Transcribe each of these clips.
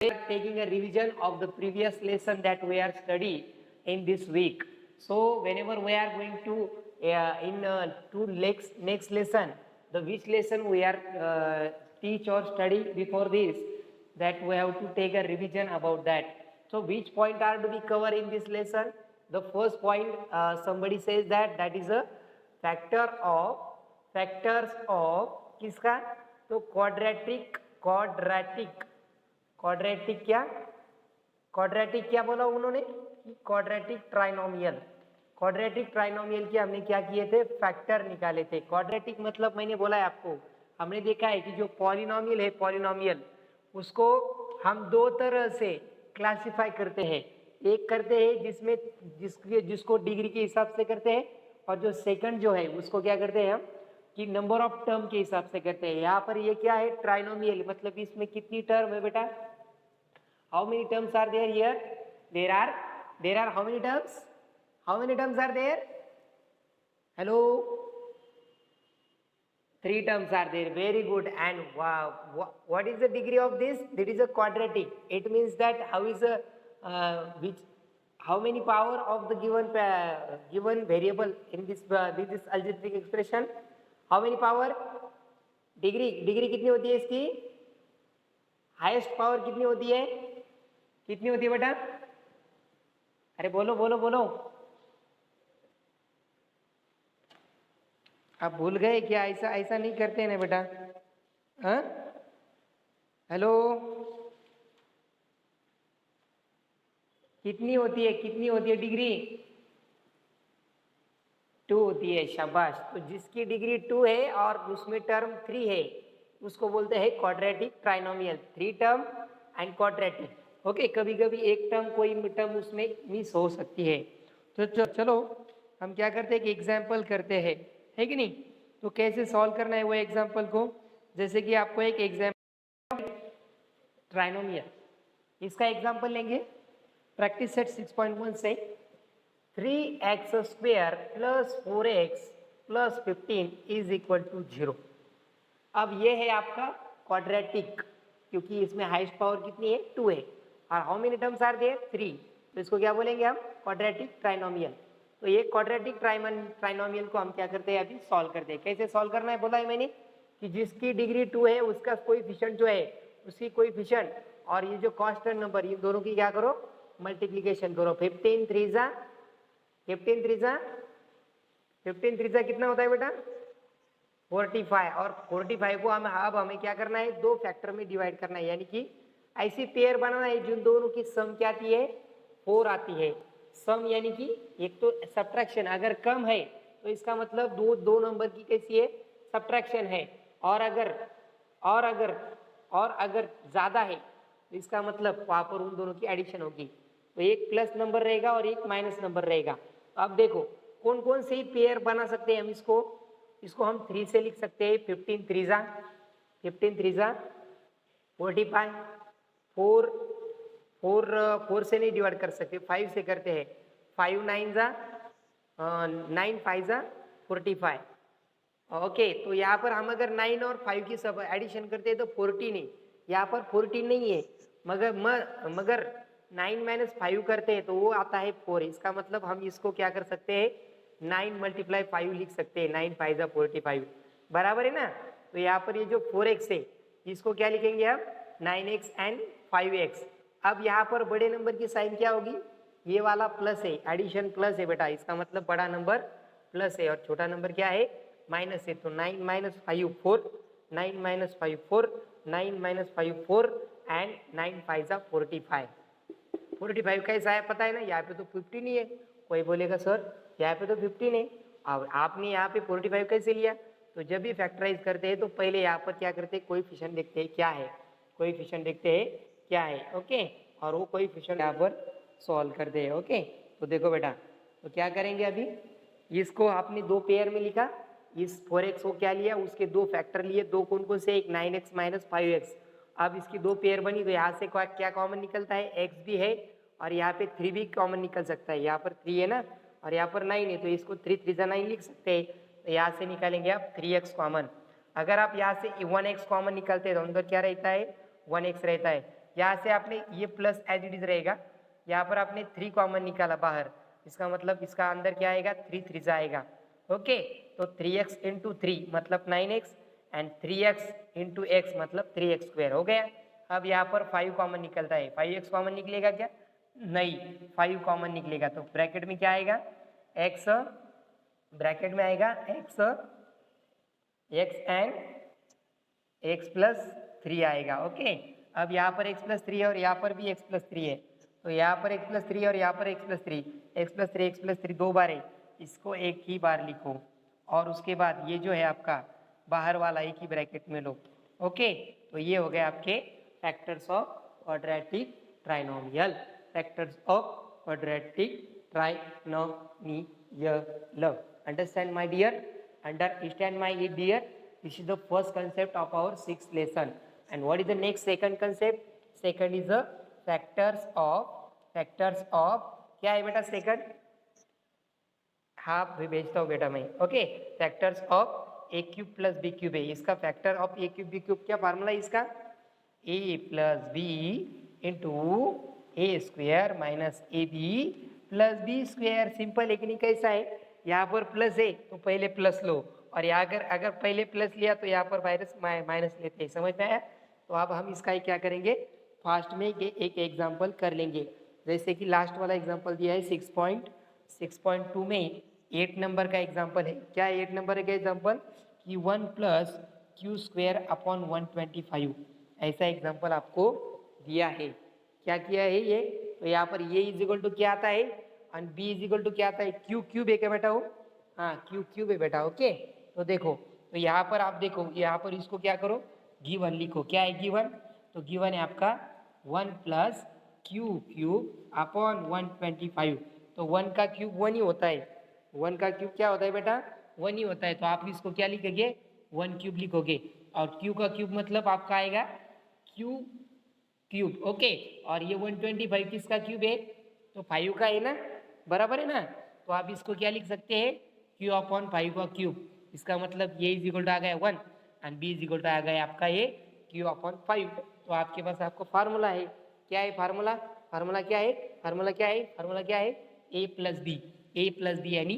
We are taking a revision of the previous lesson that we are studying in this week. So whenever we are going to to next lesson, the which lesson we are teach or study before this, that we have to take a revision about that. So which point are to be covered in this lesson? The first point, somebody says that is a factors of किसका? तो quadratic क्या बोला उन्होंने कि quadratic trinomial के हमने क्या किए थे? फैक्टर निकाले थे. क्वाड्रेटिक मतलब मैंने बोला है आपको, हमने देखा है कि जो पॉलिनोमियल है, पॉलिनोमियल उसको हम दो तरह से क्लासिफाई करते हैं. एक करते हैं जिसमें जिसको डिग्री के हिसाब से करते हैं, और जो सेकंड जो है उसको क्या करते हैं हम कि नंबर ऑफ टर्म के हिसाब से करते हैं. यहाँ पर ये क्या है? ट्राइनोमियल, मतलब इसमें कितनी टर्म है बेटा? How many terms are there here? There are how many terms? How many terms are there? Hello? 3 terms are there. Very good. And wow, what is the degree of this? That is a quadratic. It means that how is a how many power of the given variable in this algebraic expression? How many power? Degree कितनी होती है इसकी? Highest power कितनी होती है? कितनी होती है बेटा? अरे बोलो बोलो बोलो. आप भूल गए क्या? ऐसा नहीं करते हैं ना बेटा. हाँ, हेलो, कितनी होती है डिग्री? 2 होती है. शाबाश. तो जिसकी डिग्री 2 है और उसमें टर्म 3 है उसको बोलते हैं quadratic trinomial. 3 term and quadratic. Okay, कभी कभी एक टर्म कोई टर्म उसमें मिस हो सकती है. तो चलो हम क्या करते हैं कि एग्जाम्पल करते हैं, है कि नहीं? तो कैसे सॉल्व करना है वो एग्जाम्पल को, जैसे कि आपको एक एग्जाम्पल ट्राइनोमियल, इसका एग्जाम्पल लेंगे. प्रैक्टिस सेट 6.1 से 3x square plus 4x plus 15 is equal to 0. अब ये है आपका क्वाड्रेटिक, क्योंकि इसमें हाईएस्ट पावर कितनी है? 2 है. और how many terms are there? 3. तो इसको क्या बोलेंगे हम? Quadratic trinomial. तो ये क्वाड्रेटिक ट्राइनोमियल को हम क्या करते हैं? अभी सॉल्व करते हैं. कैसे सॉल्व करना है बोला है मैंने कि जिसकी डिग्री 2 है उसका कोएफिशिएंट जो है उसकी कोएफिशिएंट और ये जो कांस्टेंट नंबर, ये दोनों की क्या करो? मल्टीप्लिकेशन करो. 15 3 जा कितना होता है बेटा? 45. और 45 को हमें क्या करना है? 2 फैक्टर में डिवाइड करना है, यानी कि ऐसी पेयर बनाना है जिन दोनों की सम क्या आती है? 4 आती है. सम यानी कि एक तो सब्ट्रैक्शन, अगर कम है तो इसका मतलब दो नंबर की कैसी है? सब्ट्रैक्शन है. और अगर ज्यादा है तो इसका मतलब वहां पर उन दोनों की एडिशन होगी. तो एक प्लस नंबर रहेगा और एक माइनस नंबर रहेगा. अब देखो कौन कौन से पेयर बना सकते हैं हम इसको हम 3 से लिख सकते हैं. 15 3 जा 45. 4 से नहीं डिवाइड कर सकते, 5 से करते हैं. 5 9 जा 9 5 जा 45. ओके, तो यहाँ पर हम अगर 9 और 5 की सब एडिशन करते हैं तो 14 है. यहाँ पर 14 नहीं है, मगर 9 माइनस 5 करते हैं तो वो आता है 4. इसका मतलब हम इसको क्या कर सकते हैं? 9 मल्टीप्लाई 5 लिख सकते हैं. 9 5 जा 45 बराबर है ना. तो यहाँ पर ये जो 4x है इसको क्या लिखेंगे हम? 9x and 5x. अब यहाँ पर बड़े नंबर की साइन क्या होगी? ये वाला प्लस है, एडिशन प्लस है बेटा. इसका मतलब बड़ा नंबर प्लस है और छोटा नंबर क्या है? माइनस है. तो 9 माइनस 5 4, 9 माइनस 5 4, 9 माइनस 5 4 एंड 9 5 जा 45. 45 कैसा है पता है ना? यहाँ पे तो 15 ही है. कोई बोलेगा सर यहाँ पे तो 15 है. अब आपने यहाँ पे 45 कैसे लिया? तो जब भी फैक्टराइज करते हैं तो पहले यहाँ पर क्या करते हैं? कोएफिशिएंट देखते हैं क्या है, कोएफिशिएंट देखते हैं क्या है. ओके, और वो कोएफिशिएंट यहाँ पर सॉल्व करते हैं. ओके, तो देखो बेटा, तो क्या करेंगे अभी? इसको आपने 2 पेयर में लिखा. इस 4x को क्या लिया? उसके 2 फैक्टर लिए. 2 कौन से? एक 9x माइनस 5x. अब इसकी 2 पेयर बनी तो यहाँ से क्या कॉमन निकलता है? x भी है और यहाँ पे 3 भी कॉमन निकल सकता है. यहाँ पर 3 है ना और यहाँ पर 9 है, तो इसको 3 3 जा 9 लिख सकते हैं. तो यहाँ से निकालेंगे आप 3x कॉमन. अगर आप यहाँ से 1x कॉमन निकालते हैं तो अंदर क्या रहता है? 1x रहता है. यहाँ से आपने ये प्लस एज इट इज रहेगा, यहाँ पर आपने 3 कॉमन निकाला बाहर, इसका मतलब इसका अंदर क्या आएगा 3 3 जाएगा। ओके, तो 3x इंटू 3 मतलब 9x and 3x into x मतलब 3x स्क्वायर हो गया। अब यहाँ पर 5 कॉमन निकलता है, 5x कॉमन निकलेगा क्या? नहीं, 5 कॉमन निकलेगा तो ब्रैकेट में क्या आएगा x, ब्रैकेट में आएगा x एंड x प्लस 3 आएगा। ओके, अब यहाँ पर x प्लस 3 है और यहाँ पर भी x प्लस 3 है, तो यहाँ पर x प्लस 3 और यहाँ पर x प्लस 3, x प्लस 3 दो बार है, इसको एक ही बार लिखो और उसके बाद ये जो है आपका बाहर वाला एक ही ब्रैकेट में लो। ओके, तो ये हो गए आपके factors of quadratic trinomial, factors of quadratic trinomial. Understand my dear, understand my dear, this is the first concept of our 6th lesson. And what is the next second concept? Second is the factors of क्या है बेटा second? हाँ भेजता हूँ बेटा मैं। Okay, factors of A cube plus B cube है, इसका factor of A cube B cube क्या फार्मूला है इसका? A plus B into A square minus A B plus B square. Simple है कि नहीं? कैसा है? यहाँ पर प्लस है तो पहले प्लस लो, और यहाँ अगर पहले प्लस लिया तो यहाँ पर माइनस लेते हैं। समझ में आया? तो अब हम इसका ही क्या करेंगे, फास्ट में एक एग्जांपल कर लेंगे। जैसे कि लास्ट वाला एग्जांपल दिया है 6.2 में 8 नंबर का एग्जांपल है। क्या है 8 नंबर का एग्जांपल? कि 1 प्लस क्यू स्क्वेयर अपॉन 125, ऐसा एग्जांपल आपको दिया है। क्या किया है ये? तो यहाँ पर ये इज इक्वल टू क्या आता है और बी इज इक्वल टू क्या आता है? क्यू क्यूब है क्या बेटा? वो हाँ क्यू क्यूब है बेटा। ओके, तो देखो, तो यहाँ पर आप देखो, यहाँ पर इसको क्या करो, गिवन लिखो। क्या है गिवन? तो गिवन है आपका 1 प्लस क्यू क्यूब अपॉन 125। तो 1 का क्यूब 1 ही होता है, 1 का क्यूब क्या होता है बेटा? 1 ही होता है। तो आप इसको क्या लिखोगे? 1 क्यूब लिखोगे, और क्यू का क्यूब मतलब आपका आएगा क्यू क्यूब। ओके, और ये 125 किसका क्यूब है? तो 5 का है ना, बराबर है ना? तो आप इसको क्या लिख सकते हैं? क्यू अपॉन 5 का क्यूब। इसका मतलब ये इज इक्वल टू आ गया 1 and B is equal to आ गया आपका ये क्यू अपॉन 5। तो आपके पास आपको फार्मूला है। क्या है फार्मूला? फार्मूला क्या है? फार्मूला क्या है? फार्मूला क्या है? ए प्लस बी यानी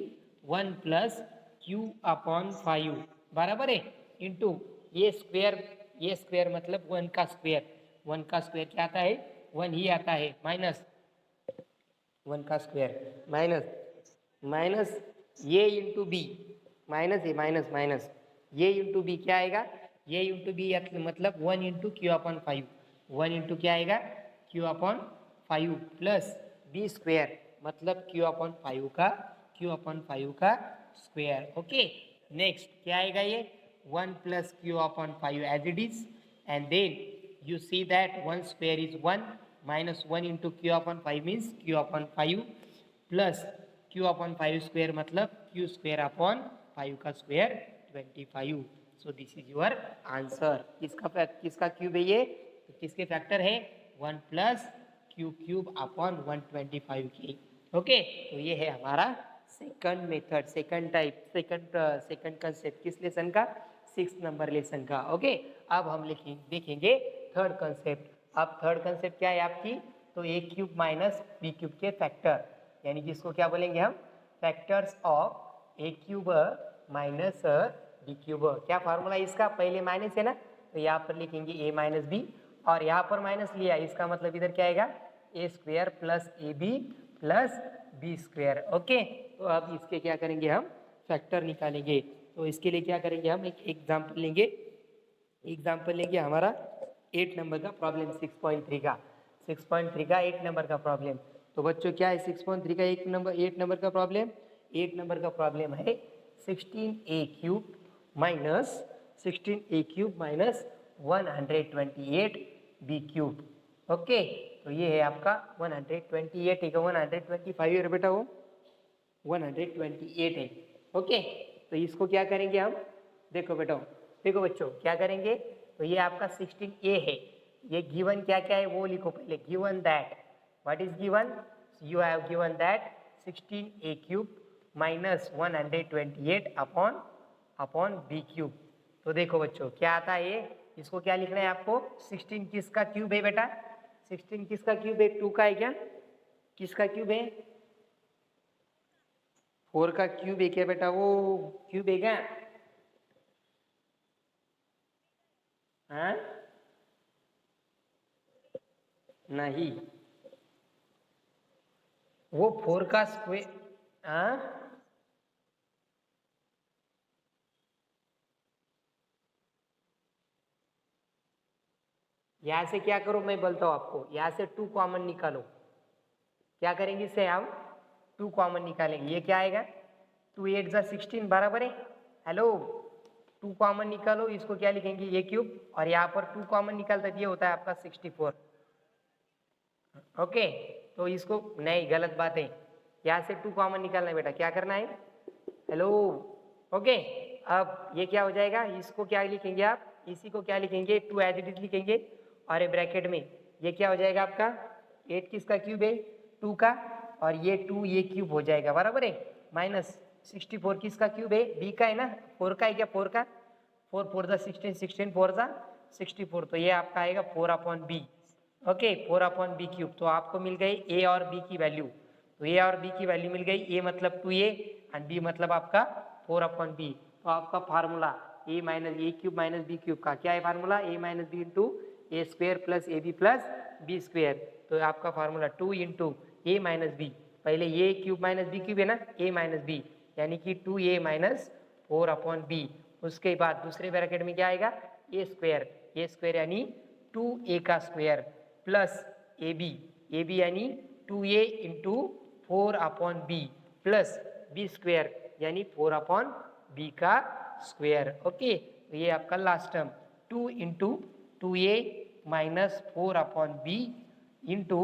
1 प्लस क्यू अपॉन 5 बराबर है इंटू ये स्क्वेयर मतलब 1 का स्क्वेयर, 1 का स्क्वेयर क्या आता है? 1 ही आता है, माइनस 1 का स्क्वायर माइनस ये इंटू बी, माइनस है माइनस ये इंटू बी क्या आएगा? ये इंटू बी मतलब 1 इंटू क्यू अपॉन 5, 1 इंटू क्या आएगा? Q upon 5 plus b square मतलब क्यू अपॉन 5 का स्क्वायर। ओके, नेक्स्ट क्या आएगा? ये 1 plus q upon 5 as it is, and then you see that 1 square is 1 minus 1 into q upon 5 means q upon 5 plus q upon 5 square मतलब q square upon 5 का square 25। so this is your answer। किसका cube है ये? तो किसके factor है? 1 plus Q cube upon 125 की। Okay, तो ये है हमारा सेकंड मेथड, सेकंड कंसेप्ट किस लेसन का? 6 नंबर लेसन का। ओके, अब हम देखेंगे थर्ड कंसेप्ट। अब थर्ड कंसेप्ट क्या है आपकी? तो a cube minus b cube के फैक्टर, यानी कि इसको क्या बोलेंगे हम? Factors of A cube minus b cube. क्या फार्मूला है इसका? पहले माइनस है ना, तो यहाँ पर लिखेंगे ए माइनस बी, और यहाँ पर माइनस लिया, इसका मतलब इधर क्या आएगा? A square plus A B plus B square. Okay, तो अब इसके क्या करेंगे हम? फैक्टर निकालेंगे। तो इसके लिए क्या करेंगे हम? एक एग्जाम्पल लेंगे हमारा 8 नंबर का प्रॉब्लम 6.3 का 8 नंबर का प्रॉब्लम। तो बच्चों क्या है 6.3 का 8 नंबर का प्रॉब्लम? 8 नंबर का प्रॉब्लम है 16a cube minus 128 b cube. Okay, तो ये है आपका 128 है, 125 है बेटा, वो 128 है। ओके, तो इसको क्या करेंगे हम? देखो बच्चों क्या करेंगे? तो ये आपका 16a है, ये गिवन क्या है वो लिखो पहले। Given that, what is given? You have given that 16a cube minus 128 upon b cube. तो देखो बच्चों क्या आता है ये, इसको क्या लिखना है आपको? 16 किसका क्यूब है बेटा? 16 किसका क्यूब है? 2 का है क्या? किसका क्यूब है? 4 का क्यूब है क्या बेटा? वो क्यूब है क्या? हाँ नहीं, वो 4 का स्क्वायर। हाँ यहाँ से क्या करो, मैं बोलता हूँ आपको, यहाँ से 2 कॉमन निकालो। क्या करेंगे इससे हम? 2 कॉमन निकालेंगे। ये क्या आएगा? 2 8 जा 16 बराबर है। हेलो, 2 कॉमन निकालो, इसको क्या लिखेंगे? ये क्यूब, और यहाँ पर 2 कॉमन निकालते ये होता है आपका 64। ओके, तो इसको नहीं, गलत बात है। यहाँ से 2 कॉमन निकालना है बेटा। क्या करना है? Hello, okay. अब ये क्या हो जाएगा? इसको क्या लिखेंगे आप? इसी को क्या लिखेंगे? 2 एज इट इज लिखेंगे, और ये ब्रैकेट में ये क्या हो जाएगा आपका? 8 किसका क्यूब है? 2 का, और ये 2 ये क्यूब हो जाएगा बराबर है। माइनस 64 किसका क्यूब है? बी का है ना? 4 का है क्या? 4 का, 4 4 जा 16, 16 4 जा 64, तो ये आपका आएगा 4/b। Okay, 4/b cube. तो आपको मिल गई ए और बी की वैल्यू। तो ए और बी की वैल्यू मिल गई। ए मतलब 2a एंड बी मतलब आपका 4/b। तो आपका formula a minus a cube minus b cube का क्या है formula? A minus b into A square plus A B plus B square. तो आपका formula 2 into a minus b, पहले a cube minus b cube है ना, ए minus B यानी कि 2a माइनस 4/b। उसके बाद दूसरे ब्रैकेट में क्या आएगा? ए स्क्वेयर यानी 2a का स्क्वायर प्लस ए बी यानी 2a into 4/b plus B square यानी 4/b का स्क्वायर। ओके, तो ये आपका last term 2 into 2a minus 4/b into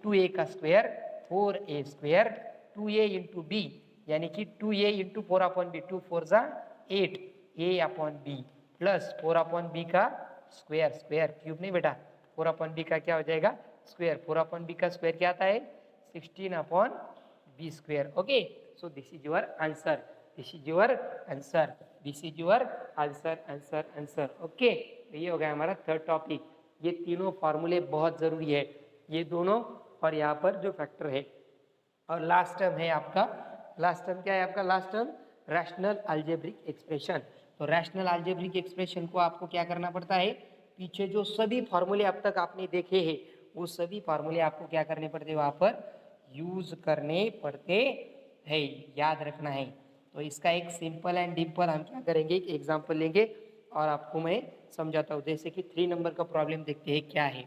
2a का square 4a square 2a into B यानी कि 2a इंटू 4/b, 2 4 जा 8 a/b प्लस 4/b का स्क्वायर, स्क्वायर क्यूब नहीं बेटा, 4/b का क्या हो जाएगा? स्क्वायर। 4/b का स्क्वायर क्या आता है? 16/b square. Okay, so this is your answer, this is your answer, this is your answer, answer answer. Okay, ये हो गया हमारा थर्ड टॉपिक। ये तीनों फॉर्मूले बहुत जरूरी है, ये दोनों, और यहाँ पर जो फैक्टर है। और लास्ट टर्म है आपका, लास्ट टर्म क्या है आपका? Last term rational algebraic expression. तो रैशनल अलजेब्रिक एक्सप्रेशन को आपको क्या करना पड़ता है? पीछे जो सभी फॉर्मूले अब तक आपने देखे हैं वो सभी फॉर्मूले आपको क्या करने पड़ते हैं? वहाँ पर यूज करने पड़ते हैं, याद रखना है। तो इसका एक सिंपल एंड डिम्पल हम क्या करेंगे? एक एग्जाम्पल लेंगे और आपको मैं समझाता हूँ। जैसे कि 3 नंबर का प्रॉब्लम देखते हैं क्या है।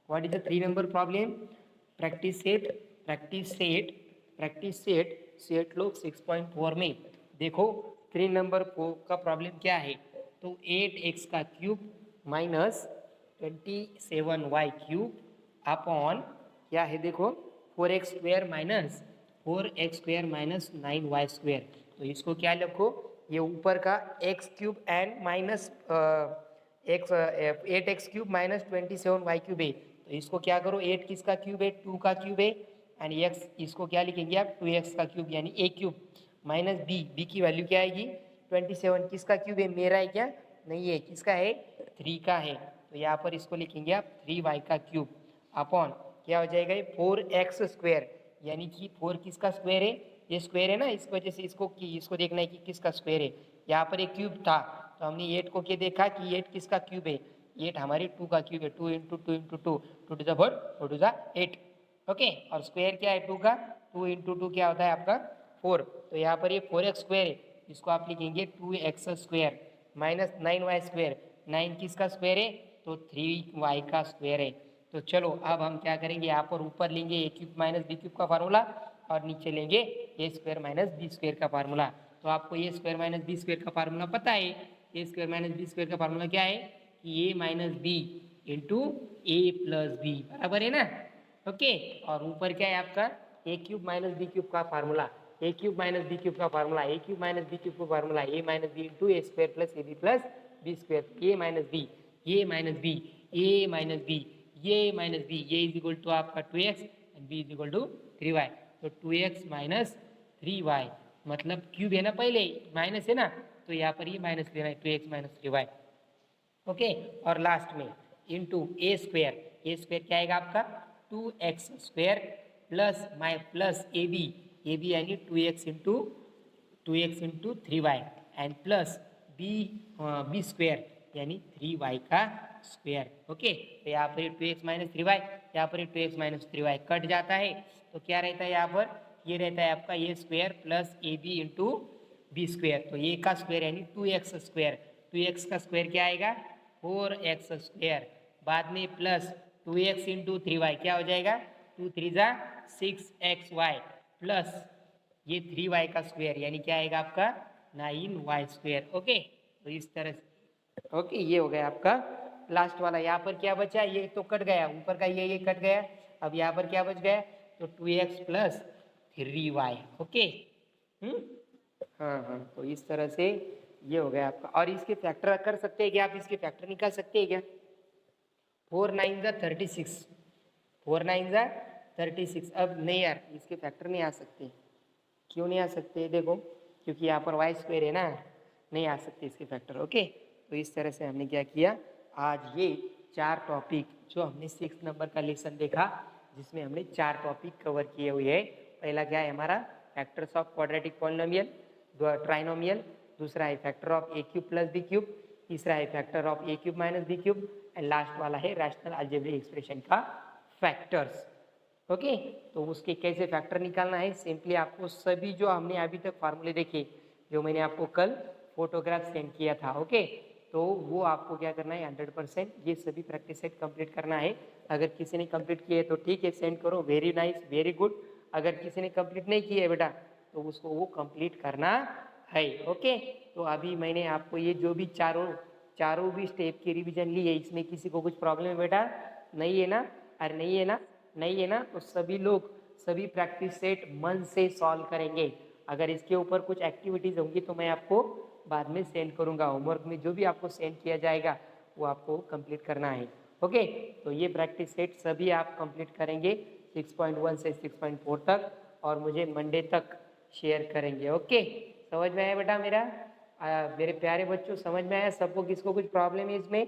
What is the 3 number problem? Practice set, practice set, practice set, set लोग 6.4 में देखो 3 नंबर का प्रॉब्लम क्या है? तो 8x का cube minus 27y cube upon क्या है? देखो 4x square minus 4x square minus 9y square. तो इसको क्या लिखो? ये ऊपर का x cube and minus x 8x cube minus 27y cube है। तो इसको क्या करो? 8 किसका क्यूब है? 2 का क्यूब है, एंड x इसको क्या लिखेंगे आप? 2x का क्यूब यानी a क्यूब माइनस b की वैल्यू क्या आएगी? 27 किसका क्यूब है? मेरा है क्या? नहीं है, किसका है? 3 का है। तो यहाँ पर इसको लिखेंगे आप 3y का क्यूब अपॉन क्या हो जाएगा? 4x स्क्वायर यानी कि 4 किसका स्क्वायर है? ये स्क्वायर है ना, इस वजह से इसको देखना है कि किसका स्क्वायर है। यहाँ पर एक क्यूब था तो हमने 8 को क्या देखा कि 8 किसका क्यूब है? 8 हमारी 2 का क्यूब है। 2 into 2 into 2, 2 to the 4, 4 to the 8। Okay, और स्क्वायर क्या है 2 का? 2 इंटू 2 क्या होता है आपका? 4। तो यहाँ पर ये 4x स्क्वायर है, इसको आप लिखेंगे 2x square minus 9y square. 9 किसका स्क्वायर है? तो 3y का स्क्वायर है। तो चलो अब हम क्या करेंगे? यहाँ पर ऊपर लेंगे a cube minus b cube का फार्मूला, और नीचे लेंगे a square minus b square का फार्मूला। तो आपको a square minus b square का फार्मूला पता है। A square minus b square का फार्मूला क्या है? कि a minus b into a plus b बराबर है ना। ओके, और ऊपर क्या है आपका? A cube minus b cube का formula, a cube minus b cube का formula, a cube minus b cube का formula, a minus b into a square plus A B plus b square. A minus b, a minus b, a minus b, ये minus b, ये is equal to आपका 2x and B is equal to 3y। तो 2x minus 3y मतलब cube है ना, पहले minus है ना, तो यहाँ पर ये माइनस लेना है 2x माइनस 3y। ओके, और लास्ट में into a square, a square क्या आएगा आपका? 2x² plus my plus A b यानी 2x into 3y and plus B square यानी 3y का स्क्वेयर। ओके, तो यहाँ पर 2x माइनस 3y, यहाँ पर 2x माइनस 3y कट जाता है, तो क्या रहता है यहाँ पर, ये रहता है आपका A square plus A B into B square. तो ए का स्क्वेयर यानी 2x स्क्वेयर, 2x का स्क्वेयर क्या आएगा 4x स्क्वेयर, बाद में प्लस 2x इंटू 3y क्या हो जाएगा 2 3 जा 6xy प्लस ये 3y का स्क्वेयर यानी क्या आएगा आपका 9y स्क्वेयर। ओके, तो इस तरह से ओके ये हो गया आपका लास्ट वाला। यहाँ पर क्या बचा, ये तो कट गया, ऊपर का ये कट गया, अब यहाँ पर क्या बच गया, तो 2x प्लस 3y। ओके, हाँ हाँ, तो इस तरह से ये हो गया आपका। और इसके फैक्टर कर सकते हैं क्या, आप इसके फैक्टर निकाल सकते हैं क्या, 4 9 जा 36, 4 9 जा 36। अब नहीं यार, इसके फैक्टर नहीं आ सकते, क्यों नहीं आ सकते, देखो क्योंकि यहाँ पर वाई स्क्वेयर है ना, नहीं आ सकते इसके फैक्टर। ओके, तो इस तरह से हमने क्या किया, आज ये 4 टॉपिक जो हमने 6 नंबर का लेसन देखा, जिसमें हमने 4 टॉपिक कवर किए हुए हैं। पहला क्या है हमारा factors of quadratic polynomial, trinomial, दूसरा है factor of A cube plus B cube, तीसरा है factor of A cube minus b cube, and last वाला है रैशनल अलजेब्रिक एक्सप्रेशन का फैक्टर्स। ओके, तो उसके कैसे फैक्टर निकालना है, सिंपली आपको सभी जो हमने अभी तक फार्मूले देखे, जो मैंने आपको कल फोटोग्राफ सेंड किया था, ओके, तो वो आपको क्या करना है 100% ये सभी प्रैक्टिस सेट कंप्लीट करना है। अगर किसी ने कंप्लीट किए तो ठीक है, सेंड करो, वेरी नाइस वेरी गुड। अगर किसी ने कंप्लीट नहीं किए बेटा तो उसको वो कंप्लीट करना है। ओके, तो अभी मैंने आपको ये जो भी चारों भी स्टेप की रिवीजन ली है, इसमें किसी को कुछ प्रॉब्लम है बेटा, नहीं है ना, अरे नहीं है ना, नहीं है ना, तो सभी लोग सभी प्रैक्टिस सेट मन से सॉल्व करेंगे। अगर इसके ऊपर कुछ एक्टिविटीज होंगी तो मैं आपको बाद में सेंड करूंगा, होमवर्क में जो भी आपको सेंड किया जाएगा वो आपको कंप्लीट करना है। ओके, तो ये प्रैक्टिस सेट सभी आप कंप्लीट करेंगे 6.1 से 6.4 तक, और मुझे मंडे तक शेयर करेंगे। ओके, समझ में आया बेटा मेरा, मेरे प्यारे बच्चों, समझ में आया सबको, किसको कुछ प्रॉब्लम है इसमें,